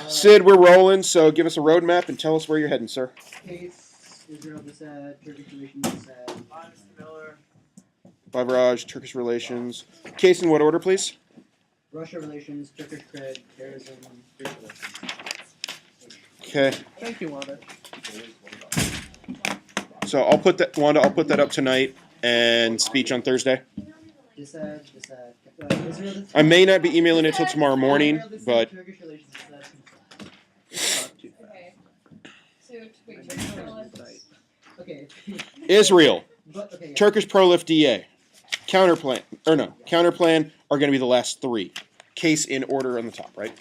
Sid, we're rolling, so give us a roadmap and tell us where you're heading, sir. Case, Israel Assad, Turkish relations Assad. Honest Miller. Bavraj, Turkish relations. Case in what order, please? Russia relations, Turkish cred, terrorism, Greek relations. Okay. Thank you, Wanda. So I'll put that, Wanda. I'll put that up tonight and speech on Thursday. Assad. Israel. I may not be emailing it till tomorrow morning, but Turkish relations Assad. Okay. So, wait, Turkish journalists. Okay. Israel, But, okay, yeah. Turkish pro-lift DA, counterplan are going to be the last three. Case in order on the top, right?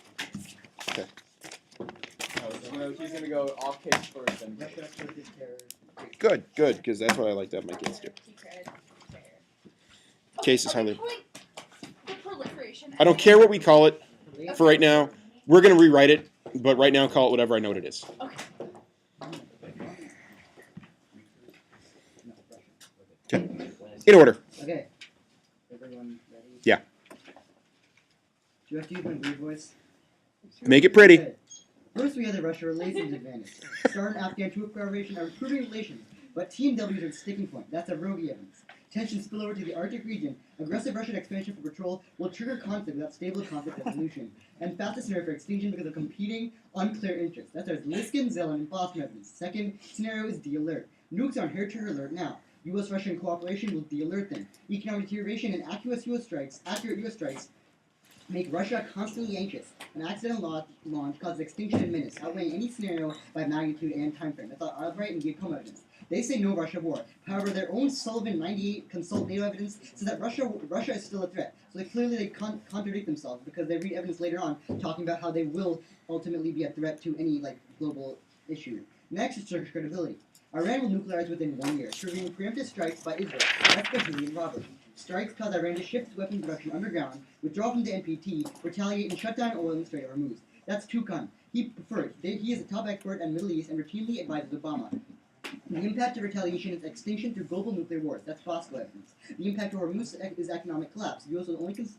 Okay. No, he's gonna go off case first and Russia, Turkish terror. Good, because that's what I like to have my kids do. Case is highly. The proliferation. I don't care what we call it for right now. We're going to rewrite it, but right now call it whatever I know what it is. Okay. Okay. In order. Okay. Everyone ready? Yeah. Do you have to use my weird voice? Make it pretty. Okay. First, we have the Russia relations advantage. Star and Afghan troop cooperation are improving relations, but TMWs are the sticking point. That's a rogue evidence. Tensions spill over to the Arctic region. Aggressive Russian expansion for patrol will trigger conflict without stable conflict resolution. And fastest scenario for extinction because of competing, unclear interests. That's our Liskin, Zelen, and Boston evidence. Second scenario is de-alert. Nukes are on hair trigger alert now. U.S.-Russian cooperation will de-alert them. Economic deterioration and accurate U.S. strikes make Russia constantly anxious. An accidental launch causes extinction in minutes, outweighing any scenario by magnitude and time frame. That's Albright and Giacomo evidence. They say no Russia war. However, their own Sullivan 98 consult NATO evidence says that Russia is still a threat. So they contradict themselves because they read evidence later on talking about how they will ultimately be a threat to any global issue. Next is Turkish credibility. Iran will nuclearize within 1 year, triggering preemptive strikes by Israel. That's Bahrain and robbery. Strikes cause Iran to shift its weapons production underground, withdraw from the NPT, retaliate, and shut down oil in the Strait of Hormuz. That's Tukan. He is a top expert in the Middle East and routinely advises Obama. The impact of retaliation is extinction through global nuclear wars. That's Bosco evidence. The impact of Hormuz is economic collapse. The U.S.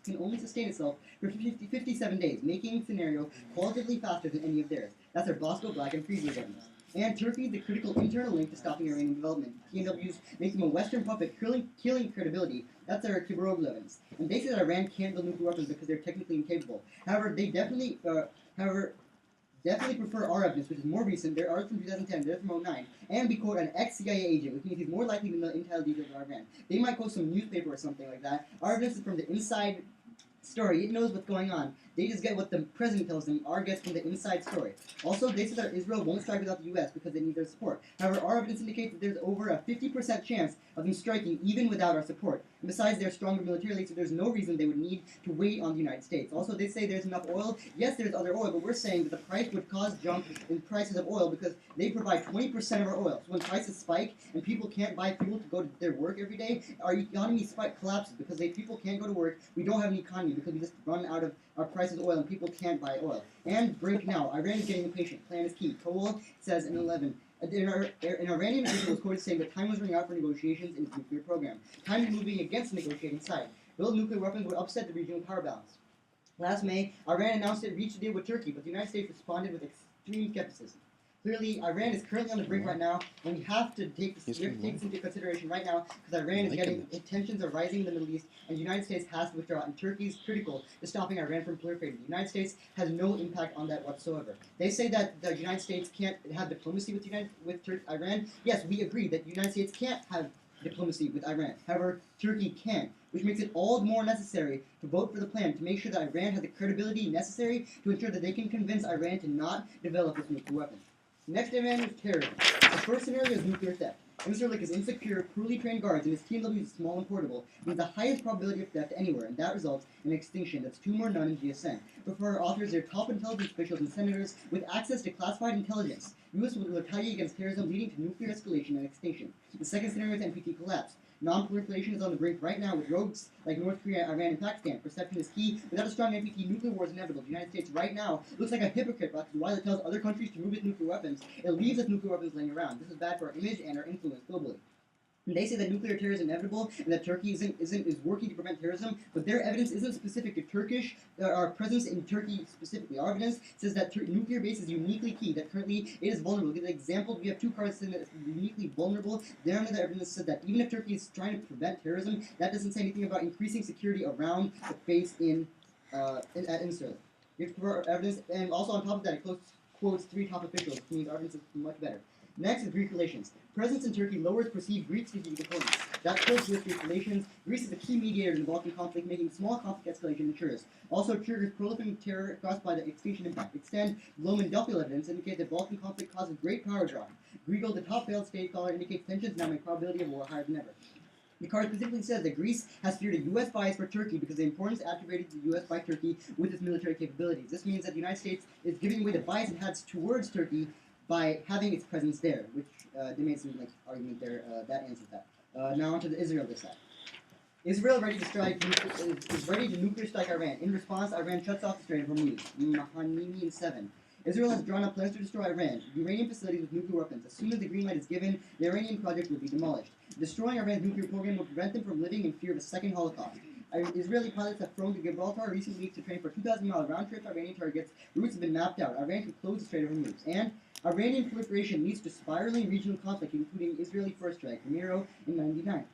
can only sustain itself for 57 days, making the scenario qualitatively faster than any of theirs. That's our Bosco, Black, and Friedrich evidence. And Turkey, the critical internal link to stopping Iranian development. TNWs make them a Western puppet, killing credibility. That's our Kibaroglu evidence. And they say that Iran can't build nuclear weapons because they're technically incapable. However, they definitely prefer our evidence, which is more recent. They're ours from 2010, they're from 2009, and we quote an ex-CIA agent, which means he's more likely to know intel details of Iran. They might quote some newspaper or something like that. Our evidence is from the inside story. It knows what's going on. They just get what the president tells them. Our gets from the inside story. Also, they said that Israel won't strike without the U.S. because they need their support. However, our evidence indicates that there's over a 50% chance of them striking even without our support. And besides, they're stronger militarily, so there's no reason they would need to wait on the United States. Also, they say there's enough oil. Yes, there's other oil, but we're saying that the price would cause jump in prices of oil because they provide 20% of our oil. So when prices spike and people can't buy fuel to go to their work every day, our economy collapses because people can't go to work. We don't have an economy because we just run out of our prices of oil and people can't buy oil. And break now. Iran is getting impatient. Plan is key. Kohl says in 11. An Iranian official was quoted saying that time was running out for negotiations in its nuclear program. Time is moving against the negotiating side. Build nuclear weapons would upset the regional power balance. Last May, Iran announced it reached a deal with Turkey, but the United States responded with extreme skepticism. Clearly, Iran is currently on the brink right now, and we have to take this into consideration right now because Iran is getting tensions are rising in the Middle East, and the United States has to withdraw. And Turkey is critical to stopping Iran from proliferating. The United States has no impact on that whatsoever. They say that the United States can't have diplomacy with Iran. Yes, we agree that the United States can't have diplomacy with Iran. However, Turkey can, which makes it all the more necessary to vote for the plan to make sure that Iran has the credibility necessary to ensure that they can convince Iran to not develop its nuclear weapons. Next advantage is terrorism. The first scenario is nuclear theft. Incirlik is insecure, poorly trained guards, and his TMW is small and portable, means the highest probability of theft anywhere, and that results in extinction. That's 2 more none in GSN. But for our authors, they're top intelligence officials and senators with access to classified intelligence. U.S. will retaliate against terrorism, leading to nuclear escalation and extinction. The second scenario is NPT collapse. Non-proliferation is on the brink right now with rogues like North Korea, Iran, and Pakistan. Perception is key. Without a strong NPT, nuclear war is inevitable. The United States right now looks like a hypocrite while it tells other countries to move its nuclear weapons. It leaves its nuclear weapons laying around. This is bad for our image and our influence globally. And they say that nuclear terror is inevitable and that Turkey is working to prevent terrorism, but their evidence isn't specific to Turkish our presence in Turkey specifically. Our evidence says that nuclear base is uniquely key, that currently it is vulnerable. Give an example, we have two cards saying that it's uniquely vulnerable. Their evidence says that even if Turkey is trying to prevent terrorism, that doesn't say anything about increasing security around the base at Israel. We have evidence, and also on top of that, it quotes three top officials, which means our evidence is much better. Next is Greek relations. Presence in Turkey lowers perceived Greek strategic importance. That close with Greek relations. Greece is a key mediator in the Balkan conflict, making small conflict escalation maturest. Also, triggers proliferating terror caused by the extinction impact. Extend Blome and Duffel evidence indicate that Balkan conflict causes great power draw. Grigol, the top failed state scholar, indicates tensions now make probability of war higher than ever. The card specifically says that Greece has feared a U.S. bias for Turkey because of the importance attributed to the U.S. by Turkey with its military capabilities. This means that the United States is giving away the bias it has towards Turkey by having its presence there, which they made some argument there. That answers that. Now onto the Israel this side. Israel is ready to nuclear strike Iran. In response, Iran shuts off the Strait of Hormuz. Mahanini 7. Israel has drawn up plans to destroy Iran, uranium facilities with nuclear weapons. As soon as the green light is given, the Iranian project will be demolished. Destroying Iran's nuclear program will prevent them from living in fear of a second Holocaust. Israeli pilots have flown to Gibraltar recent weeks to train for 2,000-mile round trip Iranian targets. Routes have been mapped out. Iran can close the Strait of Hormuz. And Iranian proliferation leads to spiraling regional conflict, including Israeli first strike, Ramiro in '99.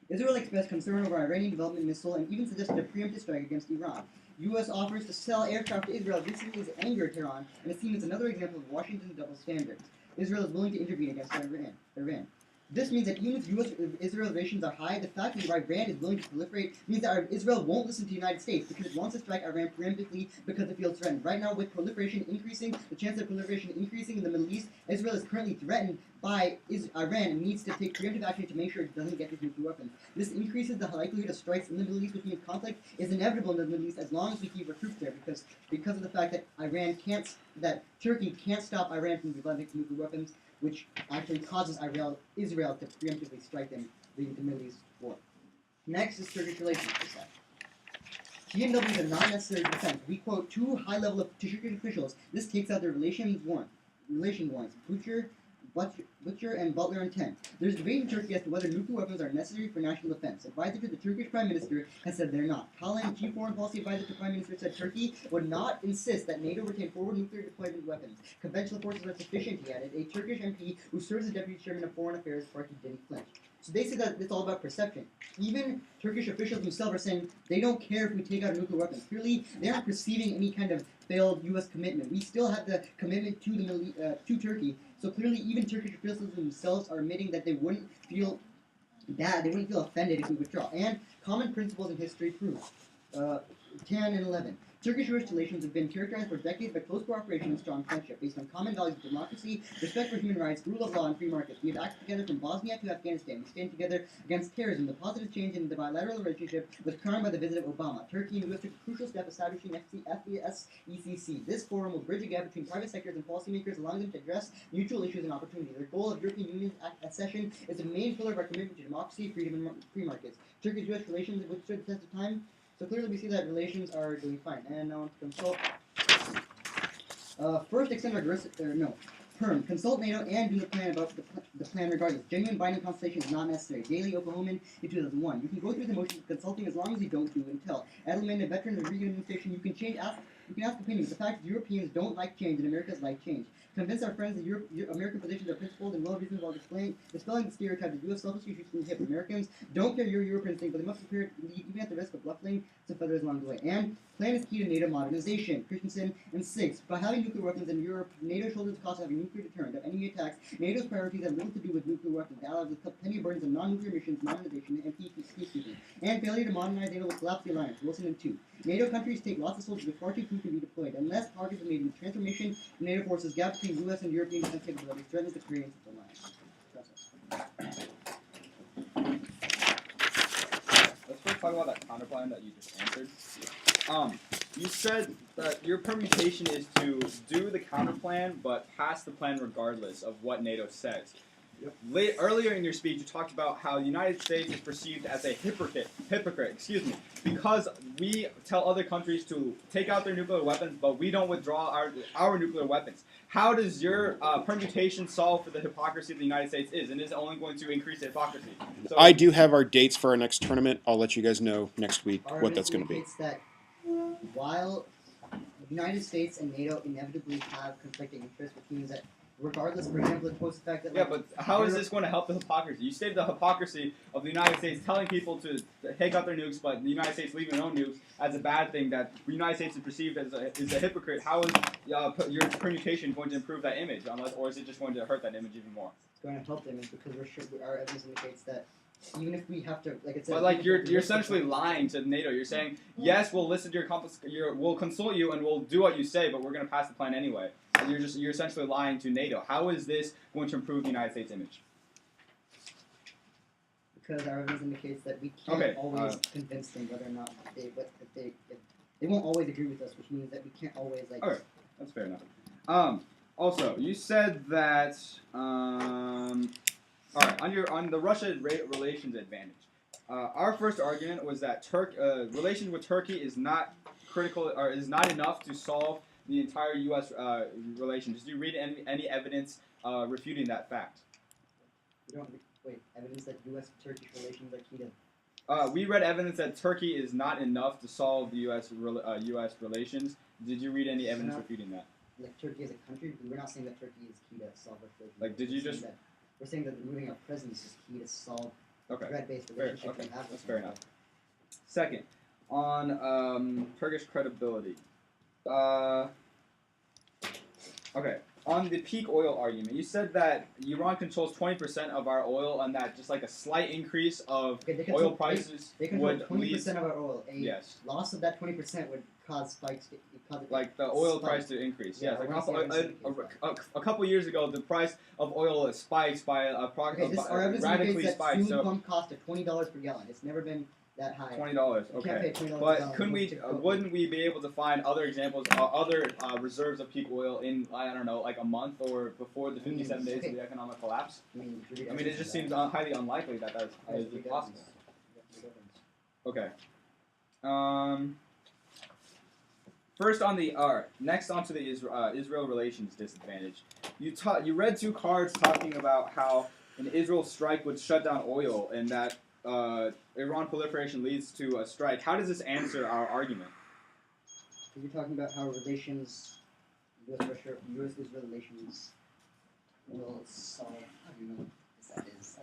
Israel expressed concern over Iranian development missile and even suggested a preemptive strike against Iran. U.S. offers to sell aircraft to Israel recently has angered Tehran, and it seems it's another example of Washington's double standards. Israel is willing to intervene against Iran. This means that even if U.S.-Israel relations are high, the fact that Iran is willing to proliferate means that Israel won't listen to the United States because it wants to strike Iran preemptively because it feels threatened. Right now, with proliferation increasing, the chance of proliferation increasing in the Middle East, Israel is currently threatened by Iran and needs to take preemptive action to make sure it doesn't get these nuclear weapons. This increases the likelihood of strikes in the Middle East, which means conflict is inevitable in the Middle East as long as we keep our troops there, because of the fact that Turkey can't stop Iran from developing nuclear weapons, which actually causes Israel to preemptively strike them, leading to the Middle East war. Next is Turkish relations. TNWs are not necessary defense. We quote two high-level Turkish officials. This takes out their relation warrants. Butcher and Butler intent. There's debate in Turkey as to whether nuclear weapons are necessary for national defense. Advisor to the Turkish Prime Minister has said they're not. Kalan, chief foreign policy advisor to the Prime Minister, said Turkey would not insist that NATO retain forward nuclear deployment weapons. Conventional forces are sufficient, he added. A Turkish MP who serves as deputy chairman of foreign affairs party didn't flinch. So they say that it's all about perception. Even Turkish officials themselves are saying they don't care if we take out nuclear weapons. Clearly, they aren't perceiving any kind of failed U.S. commitment. We still have the commitment to Turkey. So clearly, even Turkish officials themselves are admitting that they wouldn't feel bad, they wouldn't feel offended if we withdraw. And common principles in history prove. 10 and 11. Turkish-Jewish relations have been characterized for decades by close cooperation and strong friendship, based on common values of democracy, respect for human rights, rule of law, and free markets. We have acted together from Bosnia to Afghanistan. We stand together against terrorism. The positive change in the bilateral relationship was crowned by the visit of Obama. Turkey and U.S. took a crucial step establishing FES-ECC. This forum will bridge a gap between private sectors and policymakers, allowing them to address mutual issues and opportunities. The goal of European Union's accession is the main pillar of our commitment to democracy, freedom, and free markets. Turkish-U.S. relations have withstood the test of time. So clearly we see that relations are doing fine. And now to consult. First, extend our Perm. Consult NATO and do the plan about the plan regardless. Genuine binding consultation is not necessary. Daily Oklahoman in 2001. You can go through the motions of consulting as long as you don't do until. Edelman, a veteran of the Reagan administration, you can ask opinions. The fact is Europeans don't like change and Americans like change. Convince our friends that American positions are principled and well-reasoned while dispelling the stereotype that U.S. selfishly shoots from the hip. Americans don't care your European thing, but they must be prepared to lead even at the risk of ruffling some feathers along the way. And plan is key to NATO modernization. Christensen and 6. By having nuclear weapons in Europe, NATO shoulders the cost of having nuclear deterrent of enemy attacks. NATO's priorities have little to do with nuclear weapons. The Allies will plenty of burdens of non-nuclear missions, modernization, and peacekeeping. And failure to modernize NATO will collapse the alliance. Wilson and 2. NATO countries take lots of soldiers, but far too few can be deployed. Unless progress is made in the transformation of NATO forces, gap between U.S. and European defense capabilities threatens the coherence of the alliance. Let's first talk about that counterplan that you just answered. You said that your permutation is to do the counterplan, but pass the plan regardless of what NATO says. Earlier in your speech, you talked about how the United States is perceived as a hypocrite, because we tell other countries to take out their nuclear weapons, but we don't withdraw our nuclear weapons. How does your permutation solve for the hypocrisy of the United States and is it only going to increase the hypocrisy? So, I do have our dates for our next tournament. I'll let you guys know next week Our what that's going to be. indicates that while the United States and NATO inevitably have conflicting interests, which means that regardless, for example, the post fact that Yeah, but how is this going to help the hypocrisy? You stated the hypocrisy of the United States telling people to take out their nukes, but the United States leaving their own nukes as a bad thing that the United States is perceived as a hypocrite. How is your permutation going to improve that image, or is it just going to hurt that image even more? it's going to help them is because our evidence indicates that even if we have to, like it says, But like you're essentially lying to NATO. You're saying yes, we'll listen to we'll consult you and we'll do what you say, but we're going to pass the plan anyway. And you're essentially lying to NATO. How is this going to improve the United States image? Because our evidence indicates that we can't always convince them whether or not they won't always agree with us, which means that we can't always like. Okay, that's fair enough. Also, you said that. All right, on the Russia relations advantage, our first argument was that relations with Turkey is not critical or is not enough to solve the entire U.S. Relations. Did you read any evidence refuting that fact? We don't wait evidence that U.S.-Turkish relations are key to. We read evidence that Turkey is not enough to solve the U.S. Relations. Did you read any evidence refuting that? Like Turkey as a country, we're not saying that Turkey is key to solve our relations. Like, did you just? We're saying that removing our presence is key to solve Okay. threat-based Fair, relationship okay, we have. that's fair enough. Second, on Turkish credibility. Okay, on the peak oil argument, you said that Iran controls 20% of our oil, and that just like a slight increase of oil prices they control would 20% lead. of our oil. Yes. Loss of that 20% would cause spikes. Like the oil spike. price to increase. Yeah, Yes, I like wanna see evidence a couple years ago, the price of oil spikes by our evidence radically indicates that spiked. fuel So pump cost of $20 per gallon. It's never been that high. $20. You can't Okay. pay $20 per But gallon couldn't we? to cook. Wouldn't we be able to find other examples, other reserves of peak oil in I don't know, like a month or before the 57 days of the economic collapse? I mean, It just seems highly unlikely that is possible. Okay. First on the next onto the Israel relations disadvantage. You read two cards talking about how an Israel strike would shut down oil and that Iran proliferation leads to a strike. How does this answer our argument? You're talking about how relations, U.S.-Israel relations will solve. I don't know what that is.